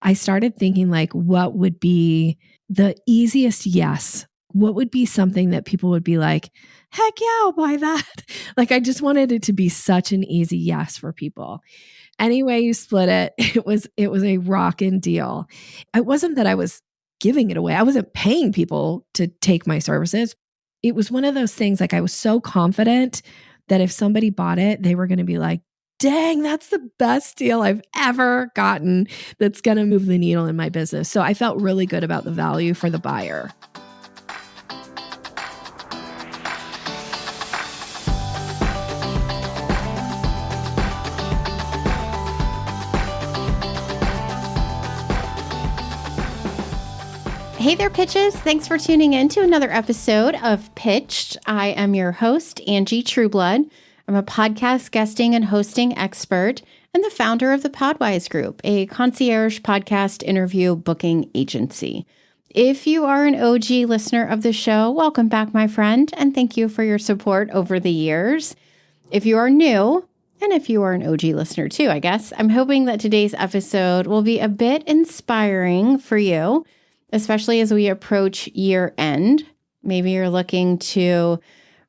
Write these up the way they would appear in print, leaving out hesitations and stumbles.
I started thinking like, what would be the easiest yes? What would be something that people would be like, heck yeah, I'll buy that. Like, I just wanted it to be such an easy yes for people. Any way you split it, it was a rockin' deal. It wasn't that I was giving it away. I wasn't paying people to take my services. It was one of those things, like I was so confident that if somebody bought it, they were going to be like, dang, that's the best deal I've ever gotten that's going to move the needle in my business. So I felt really good about the value for the buyer. Hey there, Pitches. Thanks for tuning in to another episode of Pitched. I am your host, Angie Trueblood. I'm a podcast guesting and hosting expert and the founder of the Podwize Group, a concierge podcast interview booking agency. If you are an OG listener of the show, welcome back, my friend, and thank you for your support over the years. If you are new, and if you are an OG listener too, I guess, I'm hoping that today's episode will be a bit inspiring for you, especially as we approach year end. Maybe you're looking to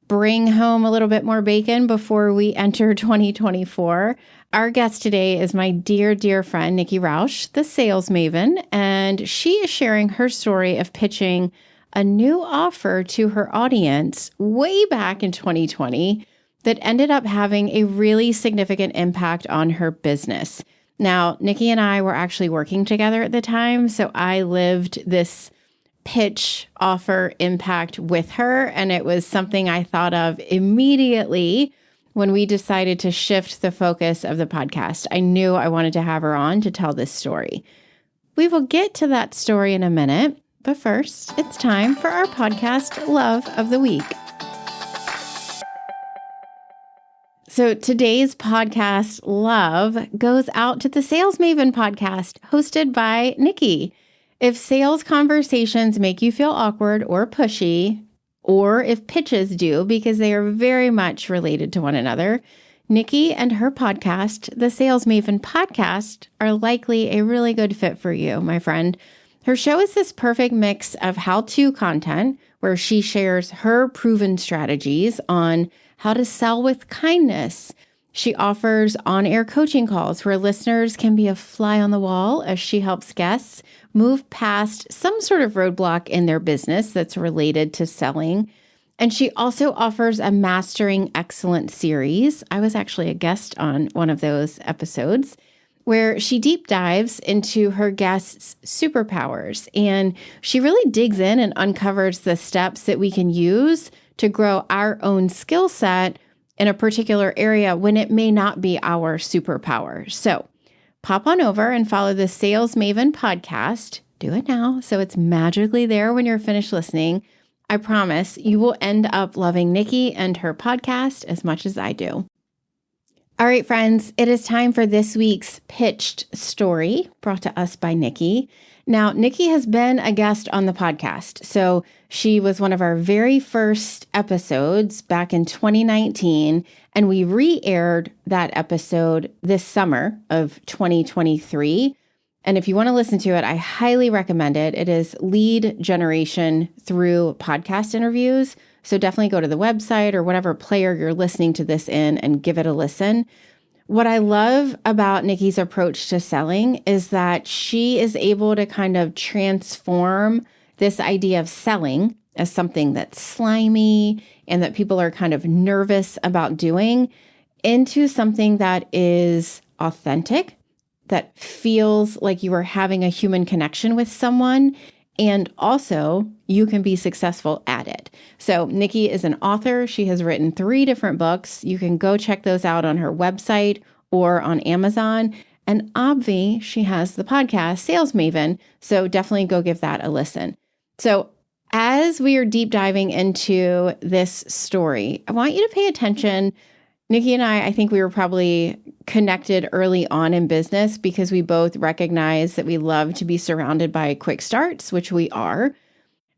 bring home a little bit more bacon before we enter 2024. Our guest today is my dear, dear friend, Nikki Rausch, the sales maven, and she is sharing her story of pitching a new offer to her audience way back in 2020 that ended up having a really significant impact on her business. Now, Nikki and I were actually working together at the time, so I lived this pitch offer impact with her, and it was something I thought of immediately when we decided to shift the focus of the podcast. I knew I wanted to have her on to tell this story. We will get to that story in a minute, but first, it's time for our podcast Love of the Week. So today's podcast, Love, goes out to the Sales Maven podcast, hosted by Nikki. If sales conversations make you feel awkward or pushy, or if pitches do, because they are very much related to one another, Nikki and her podcast, the Sales Maven podcast, are likely a really good fit for you, my friend. Her show is this perfect mix of how-to content, where she shares her proven strategies on how to sell with kindness. She offers on-air coaching calls where listeners can be a fly on the wall as she helps guests move past some sort of roadblock in their business that's related to selling. And she also offers a Mastering Excellence series. I was actually a guest on one of those episodes where she deep dives into her guests' superpowers. And she really digs in and uncovers the steps that we can use to grow our own skill set in a particular area when it may not be our superpower. So pop on over and follow the Sales Maven podcast. Do it now so it's magically there when you're finished listening. I promise you will end up loving Nikki and her podcast as much as I do. All right, friends, it is time for this week's pitched story brought to us by Nikki. Now, Nikki has been a guest on the podcast. So she was one of our very first episodes back in 2019, and we re-aired that episode this summer of 2023. And if you want to listen to it, I highly recommend it. It is lead generation through podcast interviews. So definitely go to the website or whatever player you're listening to this in and give it a listen. What I love about Nikki's approach to selling is that she is able to kind of transform this idea of selling as something that's slimy and that people are kind of nervous about doing into something that is authentic, that feels like you are having a human connection with someone, and also you can be successful at it. So Nikki is an author. She has written 3 different books. You can go check those out on her website or on Amazon. And obvi, she has the podcast Sales Maven. So definitely go give that a listen. So as we are deep diving into this story, I want you to pay attention. Nikki and I think we were probably connected early on in business because we both recognize that we love to be surrounded by quick starts, which we are.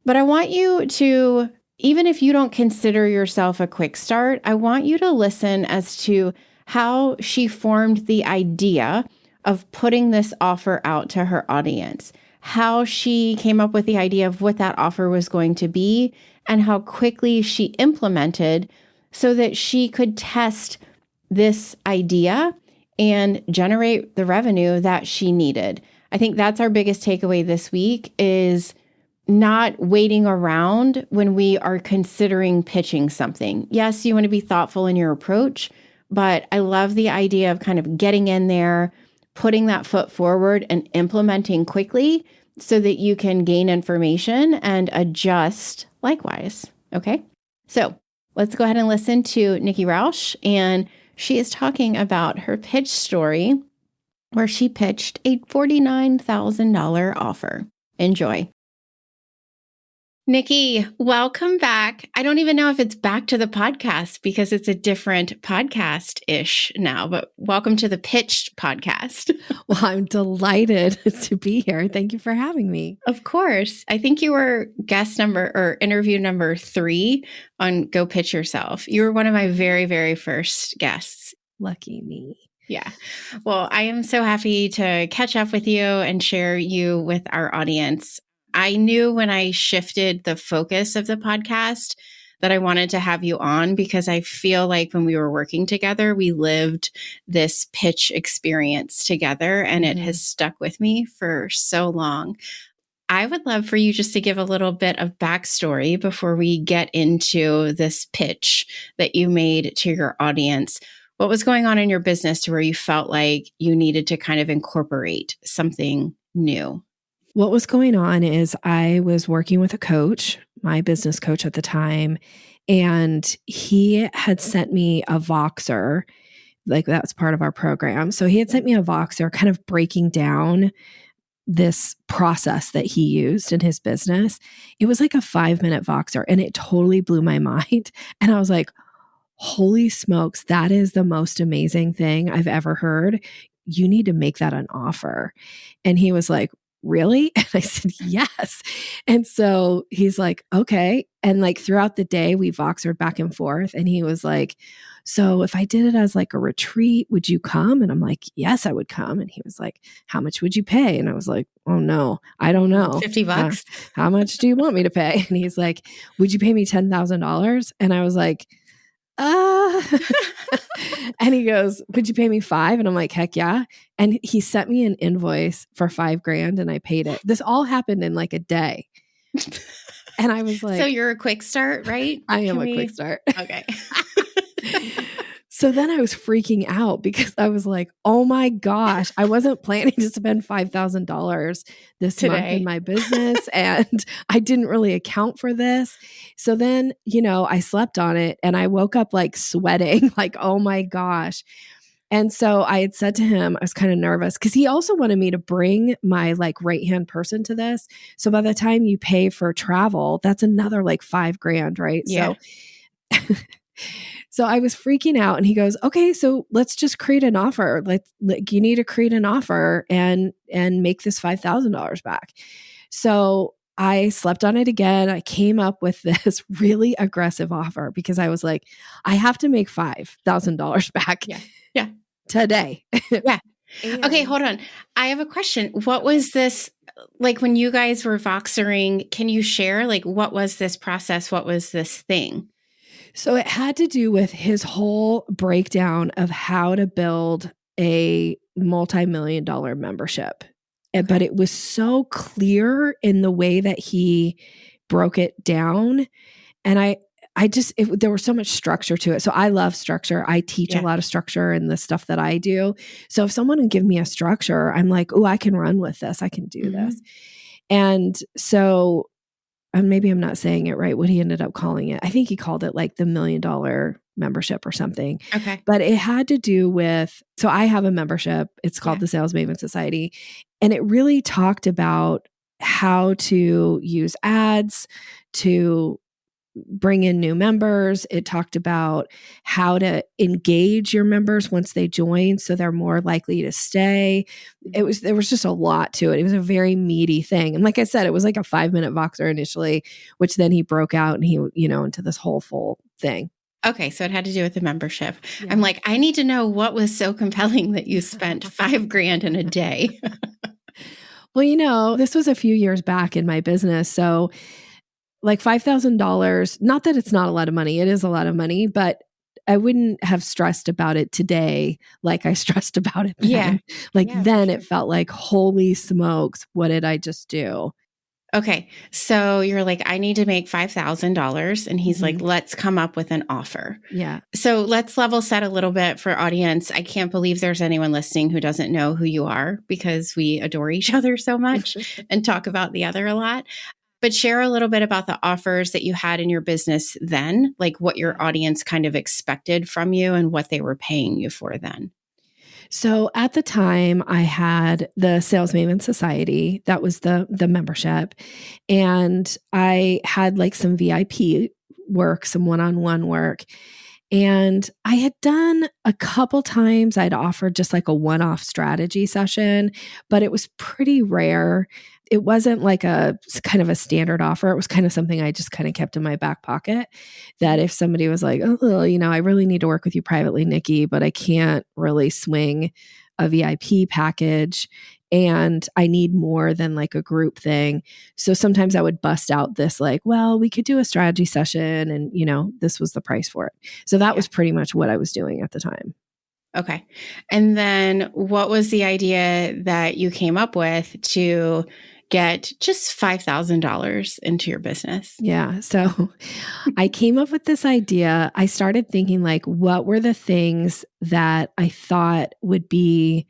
But I want you to, even if you don't consider yourself a quick start, I want you to listen as to how she formed the idea of putting this offer out to her audience, how she came up with the idea of what that offer was going to be, and how quickly she implemented so that she could test this idea and generate the revenue that she needed. I think that's our biggest takeaway this week is not waiting around when we are considering pitching something. Yes, you want to be thoughtful in your approach, but I love the idea of kind of getting in there, putting that foot forward and implementing quickly so that you can gain information and adjust likewise. Okay. So let's go ahead and listen to Nikki Rausch. And she is talking about her pitch story where she pitched a $49,000 offer. Enjoy. Nikki, welcome back. I don't even know if it's back to the podcast because it's a different podcast-ish now, but welcome to the Pitched podcast. Well, I'm delighted to be here. Thank you for having me. Of course. I think you were guest number or interview number 3 on Go Pitch Yourself. You were one of my very, very first guests. Lucky me. Yeah. Well, I am so happy to catch up with you and share you with our audience. I knew when I shifted the focus of the podcast that I wanted to have you on because I feel like when we were working together, we lived this pitch experience together and it has stuck with me for so long. I would love for you just to give a little bit of backstory before we get into this pitch that you made to your audience. What was going on in your business to where you felt like you needed to kind of incorporate something new? What was going on is I was working with a coach, my business coach at the time, and he had sent me a Voxer, like that was part of our program. So he had sent me a Voxer kind of breaking down this process that he used in his business. It was like a 5-minute Voxer and it totally blew my mind. And I was like, holy smokes, that is the most amazing thing I've ever heard. You need to make that an offer. And he was like, really? And I said, yes. And so he's like, okay. And like throughout the day, we Voxered back and forth. And he was like, so if I did it as like a retreat, would you come? And I'm like, yes, I would come. And he was like, how much would you pay? And I was like, oh no, I don't know. $50. How much do you want me to pay? And he's like, would you pay me $10,000? And I was like, and he goes, would you pay me 5? And I'm like, heck yeah. And he sent me an invoice for $5,000 and I paid it. This all happened in like a day. And I was like, so you're a quick start, right? I am a quick start. Okay. So then I was freaking out because I was like, oh my gosh, I wasn't planning to spend $5,000 this month in my business. And I didn't really account for this. So then, I slept on it and I woke up like sweating, like, oh my gosh. And so I had said to him, I was kind of nervous because he also wanted me to bring my like right-hand person to this. So by the time you pay for travel, that's another like $5,000, right? Yeah. So I was freaking out and he goes, okay, so let's just create an offer. You need to create an offer and make this $5,000 back. So I slept on it again. I came up with this really aggressive offer because I was like, I have to make $5,000 back today. Yeah. Okay, hold on. I have a question. What was this, like when you guys were Voxering, can you share, like, what was this process? What was this thing? So it had to do with his whole breakdown of how to build a multi-million-dollar membership. Okay. But it was so clear in the way that he broke it down. And there was so much structure to it. So I love structure. I teach a lot of structure in the stuff that I do. So if someone would give me a structure, I'm like, oh, I can run with this. I can do this. And so maybe I'm not saying it right, what he ended up calling it. I think he called it like the $1 million membership or something. Okay. But it had to do with, so I have a membership. It's called the Sales Maven Society. And it really talked about how to use ads to bring in new members. It talked about how to engage your members once they join so they're more likely to stay. There was just a lot to it. It was a very meaty thing. And like I said, it was like a 5-minute Voxer initially, which then he broke out and he, into this whole full thing. Okay, so it had to do with the membership. Yeah. I'm like, I need to know what was so compelling that you spent $5,000 in a day. Well, this was a few years back in my business. So like $5,000, not that it's not a lot of money, it is a lot of money, but I wouldn't have stressed about it today like I stressed about it then. Like Yeah, for then sure. it felt like, holy smokes, what did I just do? Okay, so you're like, I need to make $5,000. And he's like, let's come up with an offer. Yeah. So let's level set a little bit for audience. I can't believe there's anyone listening who doesn't know who you are because we adore each other so much and talk about the other a lot. But share a little bit about the offers that you had in your business then, like what your audience kind of expected from you and what they were paying you for then. So at the time I had the Sales Maven Society, that was the membership, and I had like some VIP work, some one-on-one work. And I had done a couple times, I'd offered just like a one-off strategy session, but it was pretty rare. It wasn't like a kind of a standard offer. It was kind of something I just kind of kept in my back pocket that if somebody was like, oh, I really need to work with you privately, Nikki, but I can't really swing a VIP package and I need more than like a group thing. So sometimes I would bust out this like, well, we could do a strategy session and, this was the price for it. So that was pretty much what I was doing at the time. Okay. And then what was the idea that you came up with to get just $5,000 into your business? Yeah. So I came up with this idea. I started thinking like, what were the things that I thought would be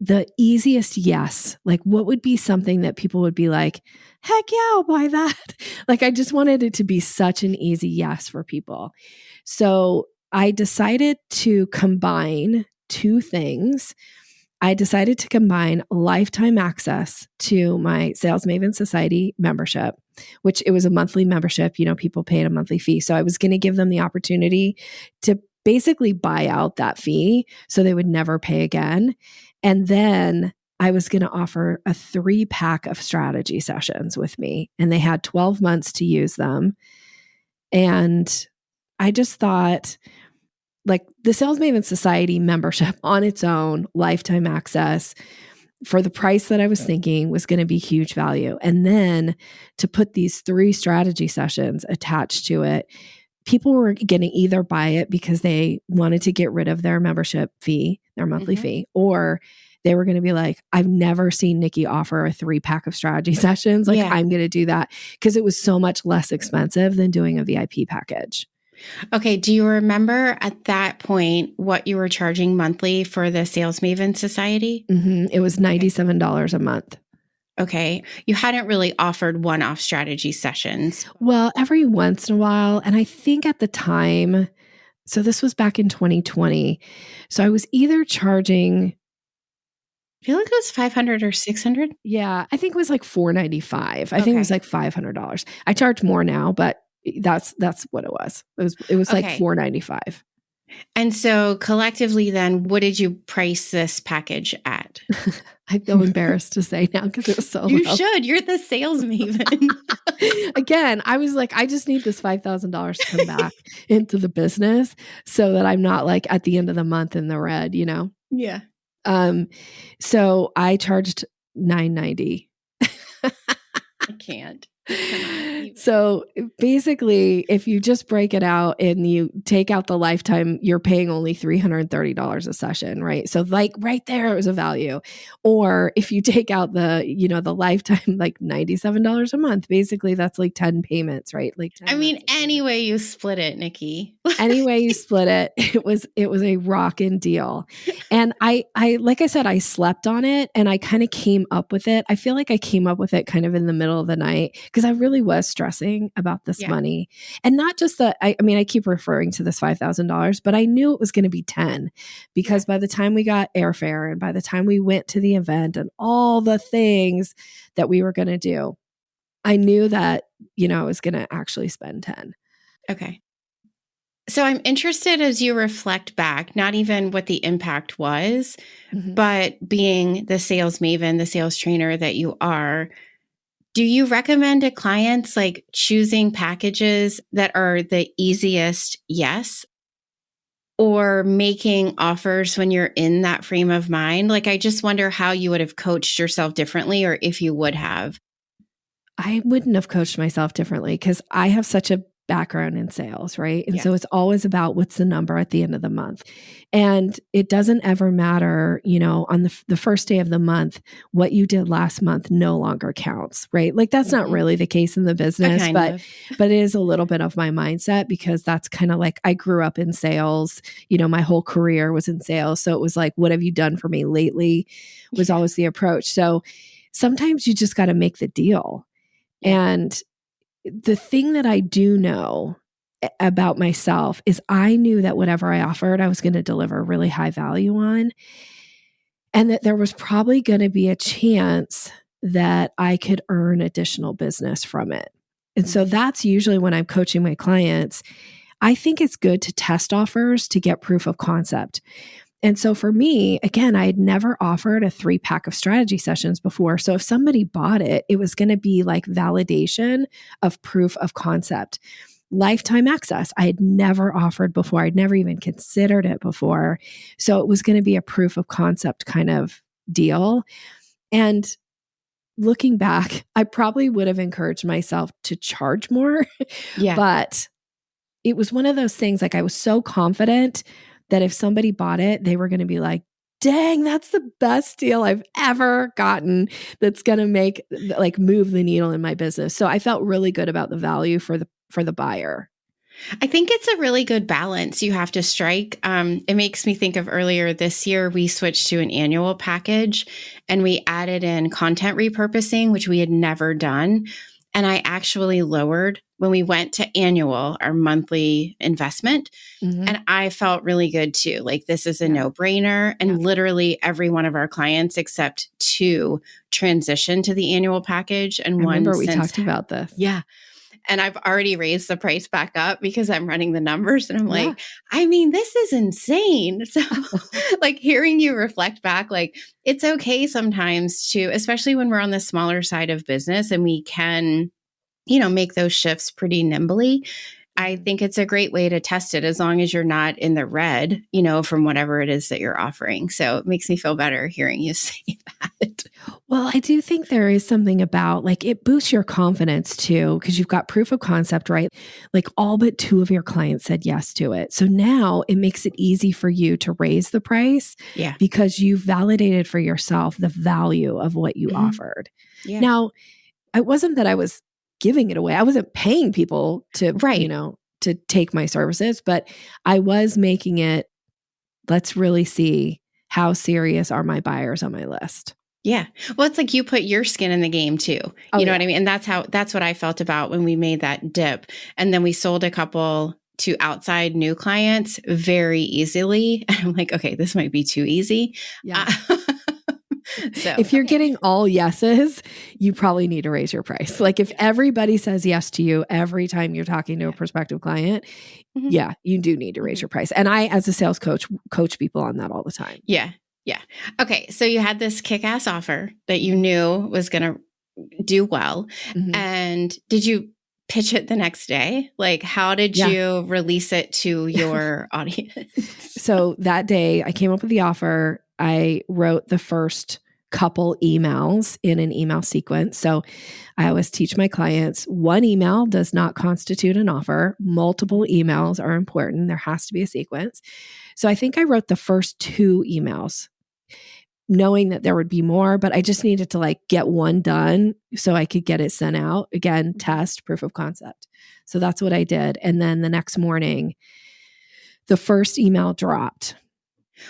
the easiest yes? Like, what would be something that people would be like, heck yeah, I'll buy that. Like, I just wanted it to be such an easy yes for people. So I decided to combine two things. I decided to combine lifetime access to my Sales Maven Society membership, which it was a monthly membership. People paid a monthly fee. So I was going to give them the opportunity to basically buy out that fee so they would never pay again. And then I was going to offer a 3-pack of strategy sessions with me, and they had 12 months to use them. And I just thought, like, the Sales Maven Society membership on its own, lifetime access for the price that I was thinking was going to be huge value. And then to put these 3 strategy sessions attached to it, people were going to either buy it because they wanted to get rid of their membership fee, their monthly fee, or they were going to be like, I've never seen Nikki offer a 3-pack of strategy sessions. Like, I'm going to do that because it was so much less expensive than doing a VIP package. Okay. Do you remember at that point what you were charging monthly for the Sales Maven Society? It was $97 a month. Okay. You hadn't really offered one-off strategy sessions. Well, every once in a while. And I think at the time, so this was back in 2020. So I was either charging, I feel like it was $500 or $600. Yeah, I think it was like $495. I think it was like $500. I charge more now, but that's what it was. It was like $495. And so collectively then, what did you price this package at? I feel embarrassed to say now because it was so You low. should. You're the sales maven. Again, I was like, I just need this $5,000 to come back into the business so that I'm not like at the end of the month in the red, Yeah. So I charged $990. I can't. So basically, if you just break it out and you take out the lifetime, you're paying only $330 a session, right? So like right there, it was a value. Or if you take out the lifetime, like $97 a month, basically that's like 10 payments, right? Like 10 any way you split it, Nikki. Any way you split it, it was a rockin' deal. And I like I said, I slept on it and I kind of came up with it. I feel like I came up with it kind of in the middle of the night because I really was stressing about this money. And not just that, I keep referring to this $5,000, but I knew it was going to be 10 because by the time we got airfare and by the time we went to the event and all the things that we were going to do, I knew that, I was going to actually spend 10. Okay. So I'm interested as you reflect back, not even what the impact was, but being the sales maven, the sales trainer that you are, Do you recommend to clients like choosing packages that are the easiest yes, or making offers when you're in that frame of mind? Like, I just wonder how you would have coached yourself differently, or if you would have. I wouldn't have coached myself differently because I have such a background in sales, right? And so Yes. it's always about what's the number at the end of the month. And it doesn't ever matter, on the first day of the month, what you did last month no longer counts, right? Like that's not really the case in the business, Kind but of. but it is a little bit of my mindset because that's kind of like I grew up in sales, my whole career was in sales. So it was like, what have you done for me lately was always the approach. So sometimes you just got to make the deal. Yeah. And the thing that I do know about myself is I knew that whatever I offered, I was going to deliver really high value on, and that there was probably going to be a chance that I could earn additional business from it. And so that's usually when I'm coaching my clients. I think it's good to test offers to get proof of concept. And so for me, again, I had never offered a 3-pack of strategy sessions before. So if somebody bought it, it was going to be like validation of proof of concept. Lifetime access, I had never offered before. I'd never even considered it before. So it was going to be a proof of concept kind of deal. And looking back, I probably would have encouraged myself to charge more, Yeah. but it was one of those things like I was so confident that if somebody bought it, they were going to be like, dang, that's the best deal I've ever gotten that's going to move the needle in my business. So I felt really good about the value for the buyer. I think it's a really good balance you have to strike. It makes me think of earlier this year, we switched to an annual package and we added in content repurposing, which we had never done. And I actually lowered when we went to annual, our monthly investment. And I felt really good too. Like this is a no-brainer. And literally every one of our clients except 2 transitioned to the annual package. And I one remember we since, talked about this. yeah. And I've already raised the price back up because I'm running the numbers and I'm like, I mean, this is insane. So like hearing you reflect back, like it's okay sometimes to, especially when we're on the smaller side of business and we can, make those shifts pretty nimbly. I think it's a great way to test it as long as you're not in the red, from whatever it is that you're offering. So it makes me feel better hearing you say that. Well, I do think there is something about like it boosts your confidence too, because you've got proof of concept, right? Like all but 2 of your clients said yes to it. So now it makes it easy for you to raise the price because you've validated for yourself the value of what you offered. Yeah. Now, it wasn't that I was giving it away. I wasn't paying people to, to take my services, but I was making it, let's really see how serious are my buyers on my list. Yeah. Well, it's like you put your skin in the game too. You know what I mean? And that's what I felt about when we made that dip. And then we sold a couple to outside new clients very easily. And I'm like, okay, this might be too easy. Yeah. So if you're getting all yeses, you probably need to raise your price. Like if everybody says yes to you every time you're talking to a prospective client, you do need to raise your price. And I, as a sales coach people on that all the time. Yeah. Yeah. Okay. So you had this kick-ass offer that you knew was going to do well. And did you pitch it the next day? Like, how did you release it to your audience? So that day I came up with the offer. I wrote the first couple emails in an email sequence. So I always teach my clients 1 email does not constitute an offer. Multiple emails are important. There has to be a sequence. So I think I wrote the first 2 emails knowing that there would be more, but I just needed to like get 1 done so I could get it sent out. Again, test, proof of concept. So that's what I did. And then the next morning, the first email dropped.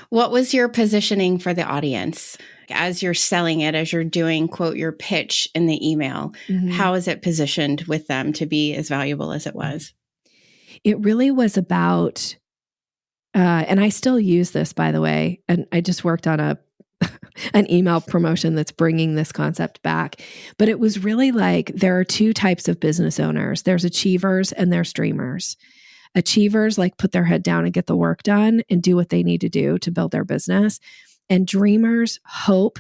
What was your positioning for the audience as you're selling it, as you're doing, quote, your pitch in the email? How is it positioned with them to be as valuable as it was? It really was about, and I still use this, by the way, and I just worked on an email promotion that's bringing this concept back. But it was really like there are 2 types of business owners. There's achievers and there's dreamers. Achievers like put their head down and get the work done and do what they need to do to build their business. And dreamers hope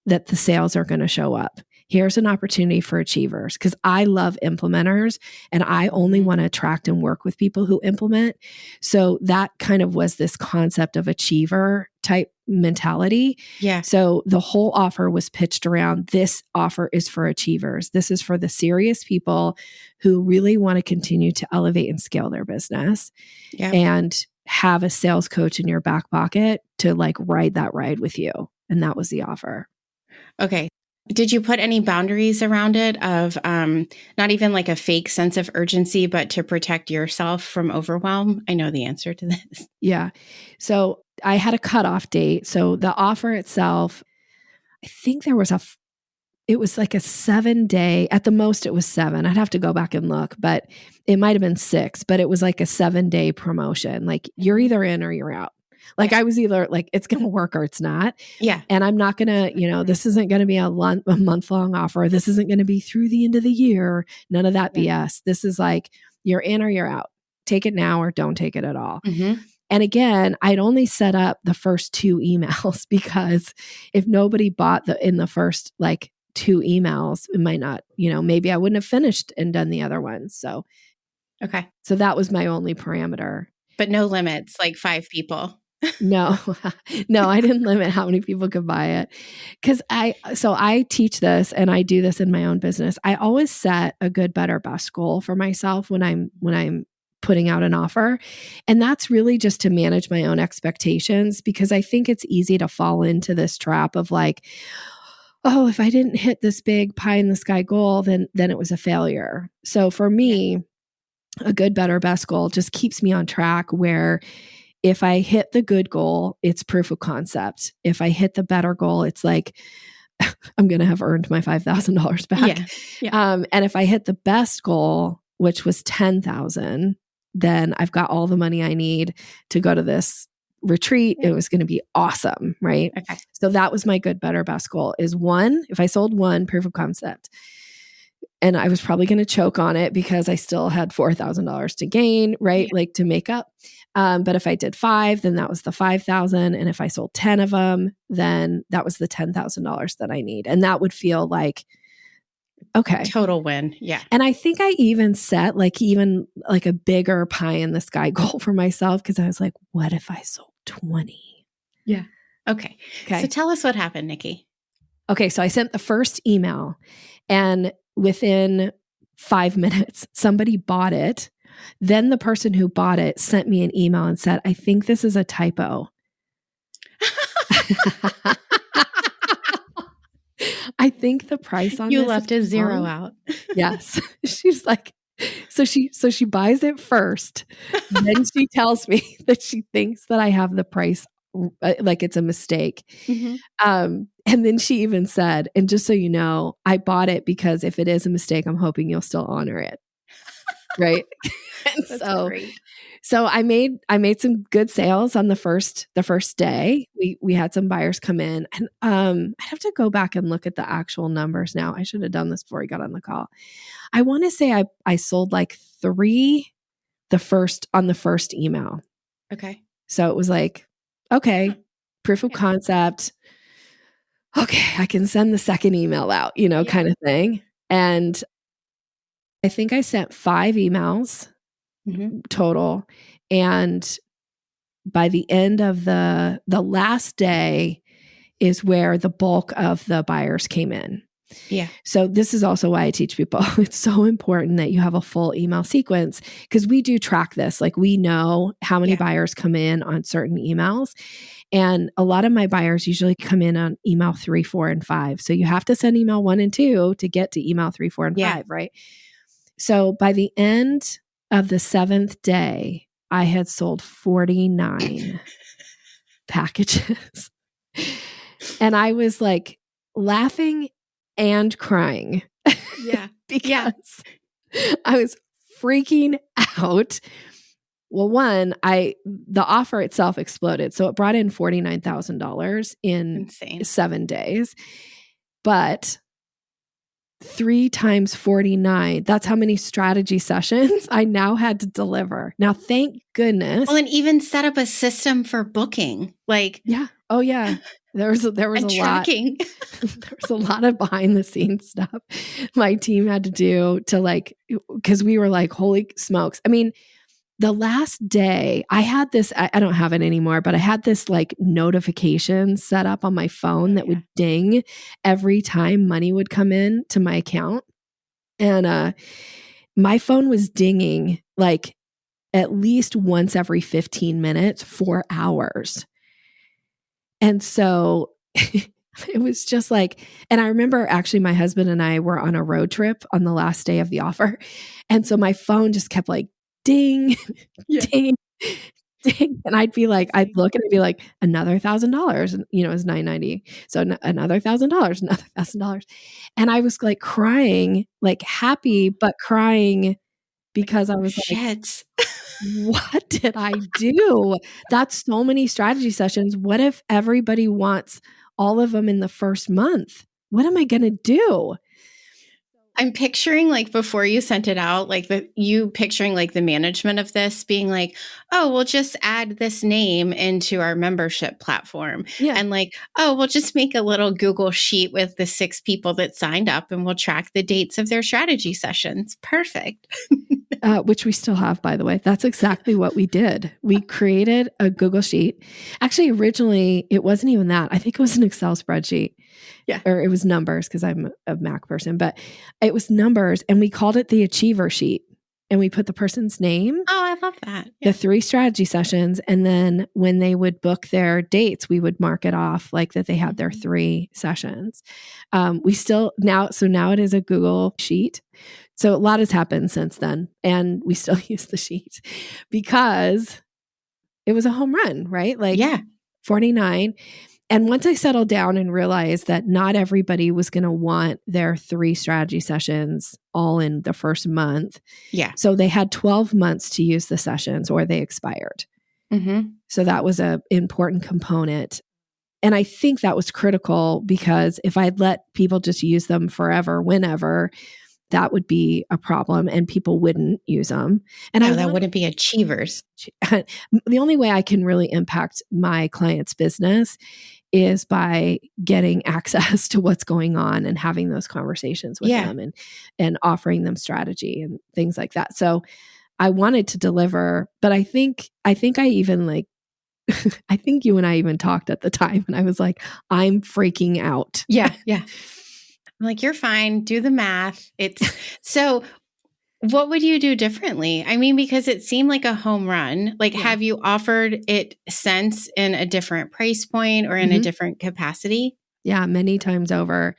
that the sales are going to show up. here's an opportunity for achievers, because I love implementers and I only want to attract and work with people who implement. So that kind of was this concept of achiever type mentality. Yeah. So the whole offer was pitched around, this offer is for achievers. This is for the serious people who really want to continue to elevate and scale their business and have a sales coach in your back pocket to like ride that ride with you. And that was the offer. Okay. Did you put any boundaries around it of not even like a fake sense of urgency, but to protect yourself from overwhelm? I know the answer to this. Yeah. So I had a cutoff date. So the offer itself, I think there was it was like a 7-day, at the most it was 7. I'd have to go back and look, but it might've been 6, but it was like a 7-day promotion. Like you're either in or you're out. Like I was either like, it's going to work or it's not. Yeah. And I'm not going to, this isn't going to be a month-long offer. This isn't going to be through the end of the year. None of that BS. This is like, you're in or you're out. Take it now or don't take it at all. And again, I'd only set up the first 2 emails because if nobody bought in the first like 2 emails, it might not, maybe I wouldn't have finished and done the other ones. So, so that was my only parameter. But no limits, like 5 people. No, I didn't limit how many people could buy it. Cause I teach this and I do this in my own business. I always set a good, better, best goal for myself when I'm putting out an offer. And that's really just to manage my own expectations, because I think it's easy to fall into this trap of like, oh, if I didn't hit this big pie in the sky goal, then it was a failure. So for me, a good, better, best goal just keeps me on track, where if I hit the good goal, it's proof of concept. If I hit the better goal, it's like, I'm going to have earned my $5,000 back. And if I hit the best goal, which was $10,000, then I've got all the money I need to go to this retreat. It was going to be awesome. Right. So that was my good, better, best goal is 1. If I sold 1, proof of concept. And I was probably going to choke on it because I still had $4,000 to gain, right? Like to make up. But if I did 5, then that was the 5,000. And if I sold 10 of them, then that was the $10,000 that I need. And that would feel like, okay. Total win. Yeah. And I think I even set like a bigger pie in the sky goal for myself, because I was like, what if I sold 20? Yeah. Okay. So tell us what happened, Nikki. Okay. So I sent the first email, and within 5 minutes, somebody bought it. Then the person who bought it sent me an email and said, I think this is a typo. I think the price on you this left a 0 out. Yes. She's like, so she buys it first. Then she tells me that she thinks that I have the price like it's a mistake. And then she even said, and just so you know, I bought it because if it is a mistake, I'm hoping you'll still honor it. Right. And so I made some good sales on the first day. We had some buyers come in, and I have to go back and look at the actual numbers now. I should have done this before we got on the call. I want to say I sold like 3 on the first email. Okay. So it was like, okay, proof of concept. Okay, I can send the second email out, kind of thing. And I think I sent 5 emails total. And by the end of the last day is where the bulk of the buyers came in. Yeah. So this is also why I teach people. It's so important that you have a full email sequence, because we do track this. Like we know how many buyers come in on certain emails. And a lot of my buyers usually come in on email 3, 4, and 5. So you have to send email 1 and 2 to get to email 3, 4, and 5, right? So by the end of the 7th day, I had sold 49 packages. And I was like laughing and crying. Yeah. Because I was freaking out. Well, one, the offer itself exploded. So it brought in $49,000 in 7 days. But 3 times 49, that's how many strategy sessions I now had to deliver. Now, thank goodness. Well, and even set up a system for booking. Like, Oh yeah. There was and a lot. tracking. There was a lot of behind the scenes stuff my team had to do to because we were like, holy smokes. I mean, the last day I had this, I don't have it anymore, but I had this like notification set up on my phone that would ding every time money would come in to my account. And my phone was dinging like at least once every 15 minutes for hours. And so it was just like, and I remember actually my husband and I were on a road trip on the last day of the offer. And so my phone just kept like ding, ding, ding. And I'd look and I'd be like, another $1,000. And, it was $990. So another $1,000, another $1,000. And I was like crying, like happy, but crying because I was like, shit. what did I do? That's so many strategy sessions. What if everybody wants all of them in the first month? What am I going to do? I'm picturing like before you sent it out, like you picturing like the management of this being like, oh, we'll just add this name into our membership platform. Yeah. And like, oh, we'll just make a little Google sheet with the 6 people that signed up and we'll track the dates of their strategy sessions. Perfect. Which we still have, by the way. That's exactly what we did. We created a Google sheet. Actually, originally, it wasn't even that. I think it was an Excel spreadsheet. Yeah. Or it was numbers because I'm a Mac person, but it was numbers and we called it the achiever sheet. And we put the person's name. Oh, I love that. Yeah. The 3 strategy sessions. And then when they would book their dates, we would mark it off like that they had their 3 sessions. We still now it is a Google sheet. So a lot has happened since then. And we still use the sheet because it was a home run, right? Like 49. And once I settled down and realized that not everybody was going to want their 3 strategy sessions all in the first month. Yeah. So they had 12 months to use the sessions or they expired. Mm-hmm. So that was an important component. And I think that was critical because if I'd let people just use them forever, whenever, that would be a problem and people wouldn't use them. And that wouldn't be achievers. The only way I can really impact my client's business is by getting access to what's going on and having those conversations with them and offering them strategy and things like that. So I wanted to deliver, but I think I even like, I think you and I even talked at the time and I was like, I'm freaking out. Yeah. Yeah. I'm like, you're fine. Do the math. So what would you do differently? I mean, because it seemed like a home run. Like, have you offered it since in a different price point or in a different capacity? Yeah, many times over.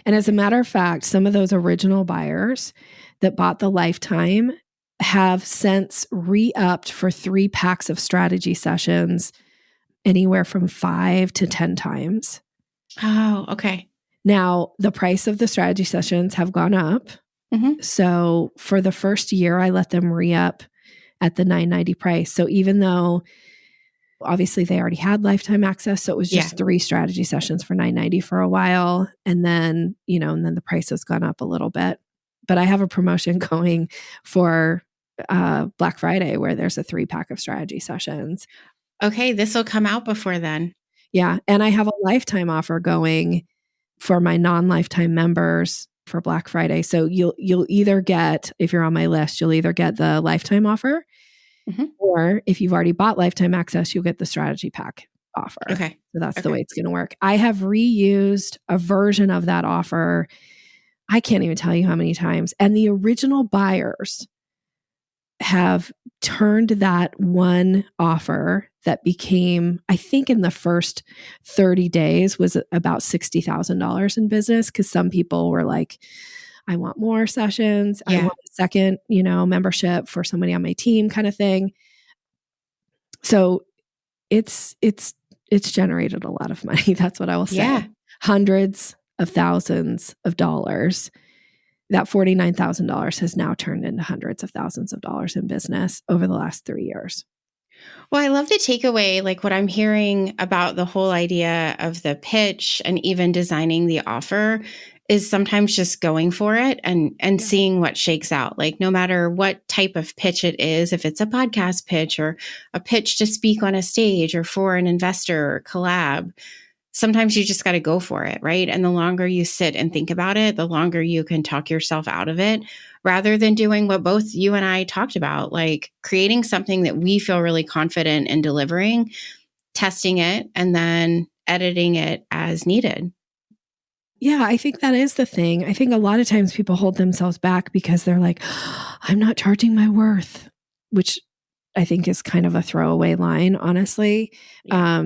And as a matter of fact, some of those original buyers that bought the lifetime have since re-upped for 3 packs of strategy sessions anywhere from 5 to 10 times. Oh, okay. Now, the price of the strategy sessions have gone up. Mm-hmm. So for the first year, I let them re-up at the $990 price. So even though obviously they already had lifetime access, so it was just 3 strategy sessions for $990 for a while. And then, and then the price has gone up a little bit. But I have a promotion going for Black Friday where there's a 3-pack of strategy sessions. Okay, this will come out before then. Yeah. And I have a lifetime offer going for my non-lifetime members for Black Friday. So you'll either get, if you're on my list, you'll either get the lifetime offer, or if you've already bought lifetime access, you'll get the strategy pack offer. Okay. So that's the way it's going to work. I have reused a version of that offer. I can't even tell you how many times. And the original buyers have turned that one offer that became, I think in the first 30 days was about $60,000 in business. Cause some people were like, I want more sessions. I want a second, membership for somebody on my team kind of thing. So it's generated a lot of money. That's what I will say. Yeah. Hundreds of thousands of dollars. That $49,000 has now turned into hundreds of thousands of dollars in business over the last 3 years. Well, I love the takeaway, like what I'm hearing about the whole idea of the pitch and even designing the offer is sometimes just going for it and seeing what shakes out. Like no matter what type of pitch it is, if it's a podcast pitch or a pitch to speak on a stage or for an investor or collab, sometimes you just got to go for it, right? And the longer you sit and think about it, the longer you can talk yourself out of it, rather than doing what both you and I talked about, like creating something that we feel really confident in delivering, testing it, and then editing it as needed. Yeah, I think that is the thing. I think a lot of times people hold themselves back because they're like, I'm not charging my worth, which I think is kind of a throwaway line, honestly. Yeah.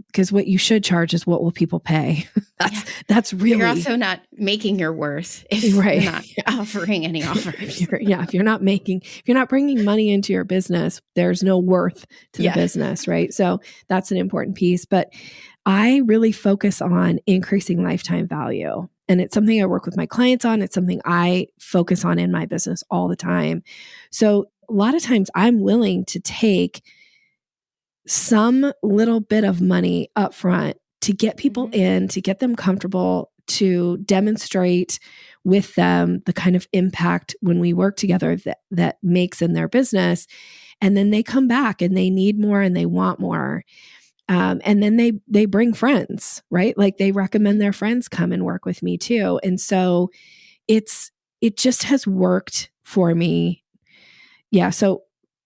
Because what you should charge is what will people pay. That's really. You're also not making your worth if you're not offering any offers. If you're not bringing money into your business, there's no worth to the business, right? So that's an important piece. But I really focus on increasing lifetime value. And it's something I work with my clients on. It's something I focus on in my business all the time. So a lot of times I'm willing to take some little bit of money up front to get people in, to get them comfortable, to demonstrate with them the kind of impact when we work together that makes in their business. And then they come back and they need more and they want more. And then they bring friends, right? Like they recommend their friends come and work with me too. And so it just has worked for me. Yeah. So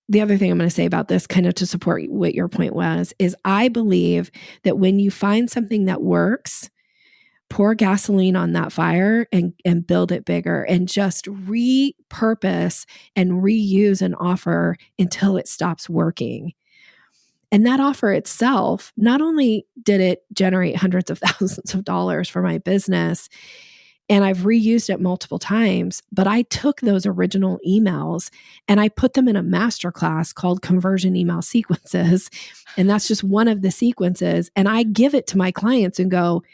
the other thing I'm going to say about this, kind of to support what your point was, is I believe that when you find something that works, pour gasoline on that fire and build it bigger and just repurpose and reuse an offer until it stops working. And that offer itself, not only did it generate hundreds of thousands of dollars for my business, and I've reused it multiple times, but I took those original emails and I put them in a masterclass called Conversion Email Sequences. And that's just one of the sequences. And I give it to my clients and go,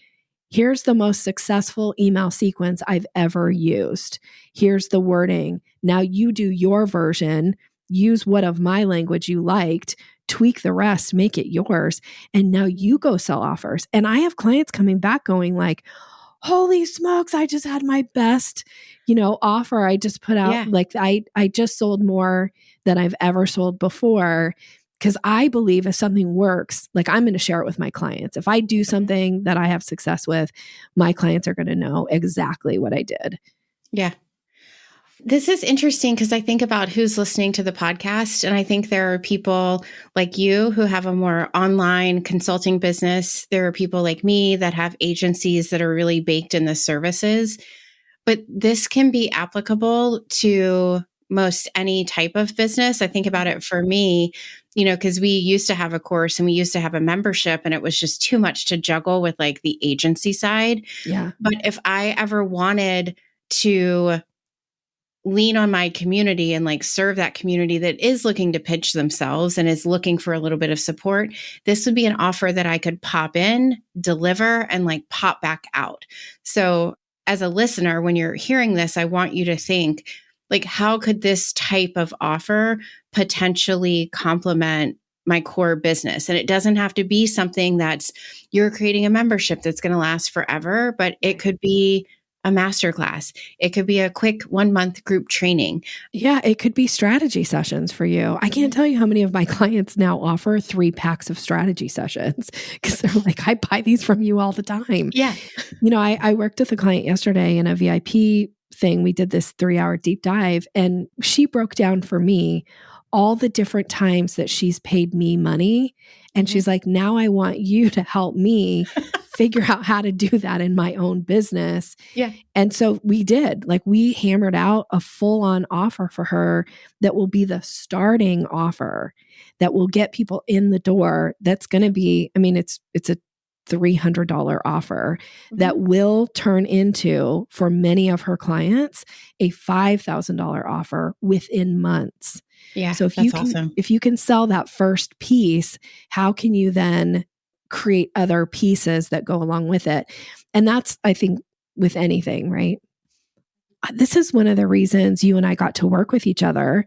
here's the most successful email sequence I've ever used. Here's the wording. Now you do your version, use what of my language you liked, tweak the rest, make it yours. And now you go sell offers. And I have clients coming back going like, holy smokes, I just had my best, offer I just put out. Yeah. Like I just sold more than I've ever sold before. Because I believe if something works, like I'm going to share it with my clients. If I do something that I have success with, my clients are going to know exactly what I did. Yeah. This is interesting because I think about who's listening to the podcast. And I think there are people like you who have a more online consulting business. There are people like me that have agencies that are really baked in the services. But this can be applicable to most any type of business. I think about it for me, because we used to have a course and we used to have a membership and it was just too much to juggle with like the agency side. Yeah. But if I ever wanted to lean on my community and like serve that community that is looking to pitch themselves and is looking for a little bit of support, this would be an offer that I could pop in, deliver, and like pop back out. So as a listener, when you're hearing this, I want you to think like, how could this type of offer potentially complement my core business? And it doesn't have to be something that's you're creating a membership that's going to last forever, but it could be a masterclass. It could be a quick 1-month group training. Yeah, it could be strategy sessions for you. I can't tell you how many of my clients now offer 3 packs of strategy sessions because they're like, I buy these from you all the time. Yeah. I worked with a client yesterday in a VIP thing. We did this 3-hour deep dive and she broke down for me all the different times that she's paid me money. And she's like, now I want you to help me figure out how to do that in my own business. Yeah. And so we did, like we hammered out a full-on offer for her that will be the starting offer that will get people in the door. That's going to be, it's a $300 offer that will turn into, for many of her clients, a $5,000 offer within months. Yeah, so if you can sell that first piece, how can you then create other pieces that go along with it? And that's, I think, with anything, right? This is one of the reasons you and I got to work with each other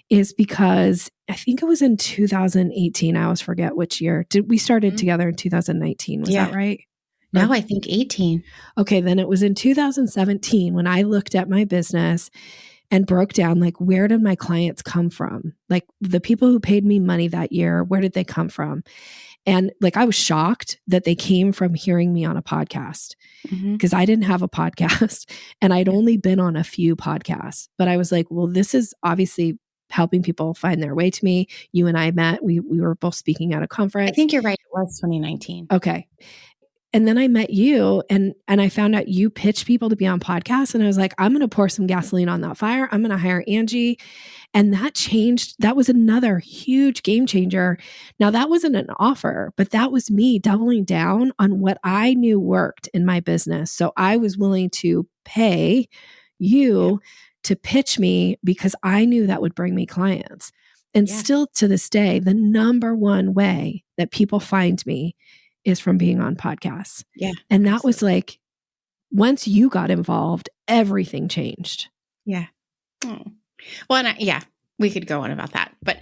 is because I think it was in 2018. I always forget which year. We started together in 2019. Was that right? No, I think 18. Okay, then it was in 2017 when I looked at my business and broke down, like, where did my clients come from? Like, the people who paid me money that year, where did they come from? And like, I was shocked that they came from hearing me on a podcast, because I didn't have a podcast and I'd only been on a few podcasts. But I was like, well, this is obviously helping people find their way to me. You and I met, we were both speaking at a conference. I think you're right. It was 2019. Okay. And then I met you and I found out you pitch people to be on podcasts. And I was like, I'm going to pour some gasoline on that fire. I'm going to hire Angie. And that changed. That was another huge game changer. Now, that wasn't an offer, but that was me doubling down on what I knew worked in my business. So I was willing to pay you to pitch me because I knew that would bring me clients. And still to this day, the number one way that people find me is from being on podcasts. Yeah. And that was like, once you got involved, everything changed. Yeah. Oh. Well, and we could go on about that, but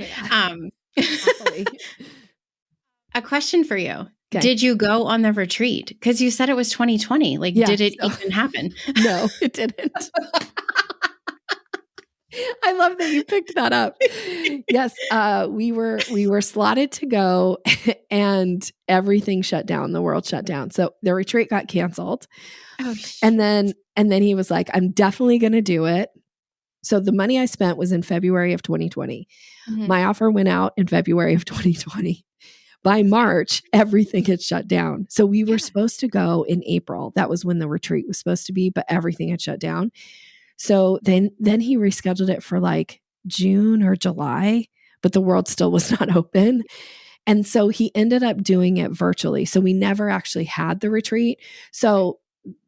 a question for you. Okay. Did you go on the retreat? Because you said it was 2020. Like, did it even happen? No, it didn't. I love that you picked that up. Yes, we were slotted to go, and everything shut down. The world shut down. So the retreat got canceled. Oh, and then he was like, "I'm definitely going to do it." So the money I spent was in February of 2020. Mm-hmm. My offer went out in February of 2020. By March, everything had shut down. So we were supposed to go in April. That was when the retreat was supposed to be, but everything had shut down. So then he rescheduled it for like June or July, but the world still was not open. And so he ended up doing it virtually. So we never actually had the retreat. So,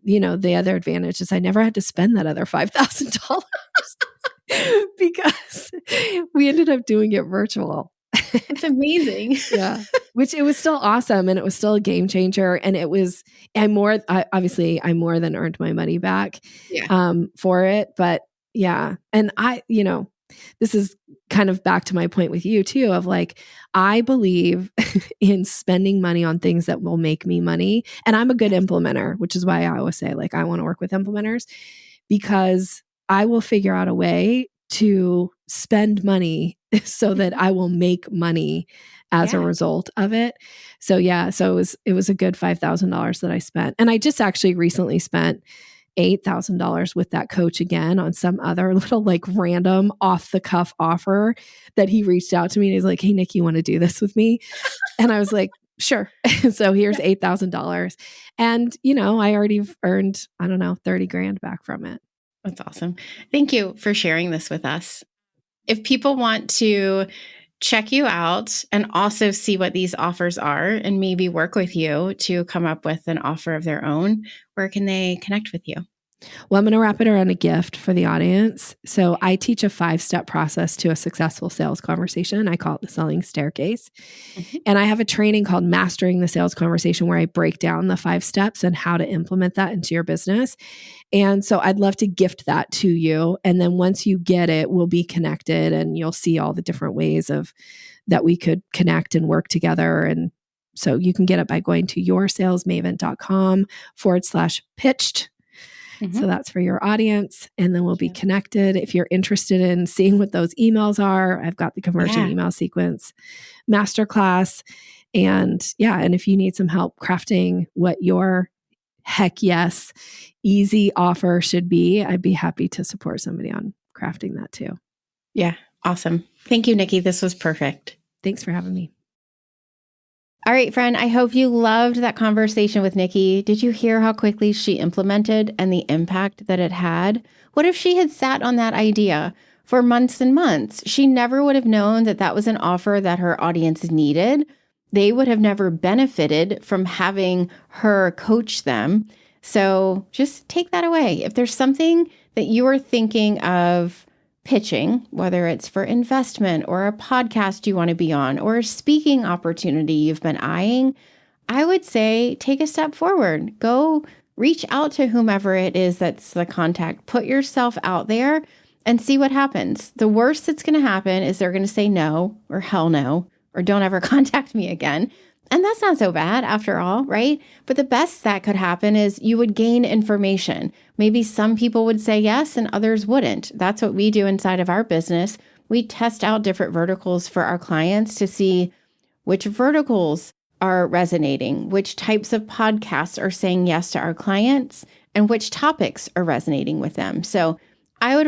the other advantage is I never had to spend that other $5,000 because we ended up doing it virtual. It's amazing. Yeah. Which it was still awesome. And it was still a game changer. And it was, I more than earned my money back for it. But yeah. And this is kind of back to my point with you too, of like, I believe in spending money on things that will make me money. And I'm a good implementer, which is why I always say, like, I want to work with implementers, because I will figure out a way to spend money so that I will make money as a result of it. So it was a good $5,000 that I spent. And I just actually recently spent $8,000 with that coach again on some other little like random off the cuff offer that he reached out to me and he's like, "Hey, Nick, you want to do this with me?" And I was like, "Sure." So here's $8,000. And, I already earned, I don't know, 30 grand back from it. That's awesome. Thank you for sharing this with us. If people want to check you out and also see what these offers are and maybe work with you to come up with an offer of their own, where can they connect with you? Well, I'm going to wrap it around a gift for the audience. So I teach a 5-step process to a successful sales conversation. I call it the selling staircase. Mm-hmm. And I have a training called Mastering the Sales Conversation where I break down the 5 steps and how to implement that into your business. And so I'd love to gift that to you. And then once you get it, we'll be connected and you'll see all the different ways that we could connect and work together. And so you can get it by going to yoursalesmaven.com/pitched. Mm-hmm. So that's for your audience. And then we'll be connected. If you're interested in seeing what those emails are, I've got the conversion email sequence masterclass. And if you need some help crafting what your heck yes, easy offer should be, I'd be happy to support somebody on crafting that too. Yeah. Awesome. Thank you, Nikki. This was perfect. Thanks for having me. All right, friend, I hope you loved that conversation with Nikki. Did you hear how quickly she implemented and the impact that it had? What if she had sat on that idea for months and months? She never would have known that that was an offer that her audience needed. They would have never benefited from having her coach them. So just take that away. If there's something that you are thinking of pitching, whether it's for investment or a podcast you want to be on or a speaking opportunity you've been eyeing, I would say take a step forward. Go reach out to whomever it is that's the contact. Put yourself out there and see what happens. The worst that's going to happen is they're going to say no or hell no or don't ever contact me again. And that's not so bad after all, right? But the best that could happen is you would gain information. Maybe some people would say yes and others wouldn't. That's what we do inside of our business. We test out different verticals for our clients to see which verticals are resonating, which types of podcasts are saying yes to our clients, and which topics are resonating with them. So I would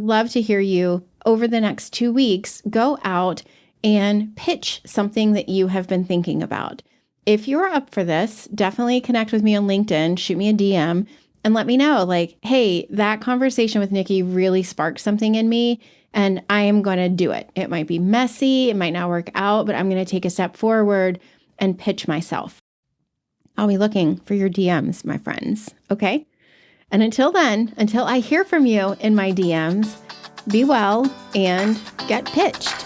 love to hear you over the next 2 weeks, go out and pitch something that you have been thinking about. If you're up for this, definitely connect with me on LinkedIn, shoot me a DM, and let me know, like, hey, that conversation with Nikki really sparked something in me, and I am going to do it. It might be messy, it might not work out, but I'm going to take a step forward and pitch myself. I'll be looking for your DMs, my friends, okay? And until then, until I hear from you in my DMs, be well and get pitched.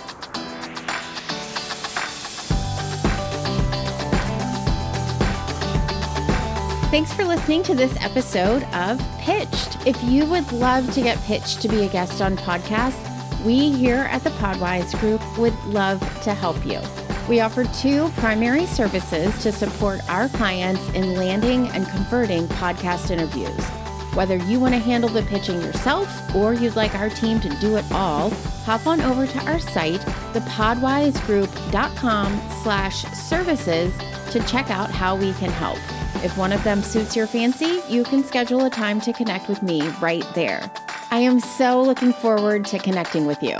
Thanks for listening to this episode of Pitched. If you would love to get pitched to be a guest on podcasts, we here at the Podwize Group would love to help you. We offer 2 primary services to support our clients in landing and converting podcast interviews. Whether you want to handle the pitching yourself or you'd like our team to do it all, hop on over to our site, thepodwizegroup.com/services to check out how we can help. If one of them suits your fancy, you can schedule a time to connect with me right there. I am so looking forward to connecting with you.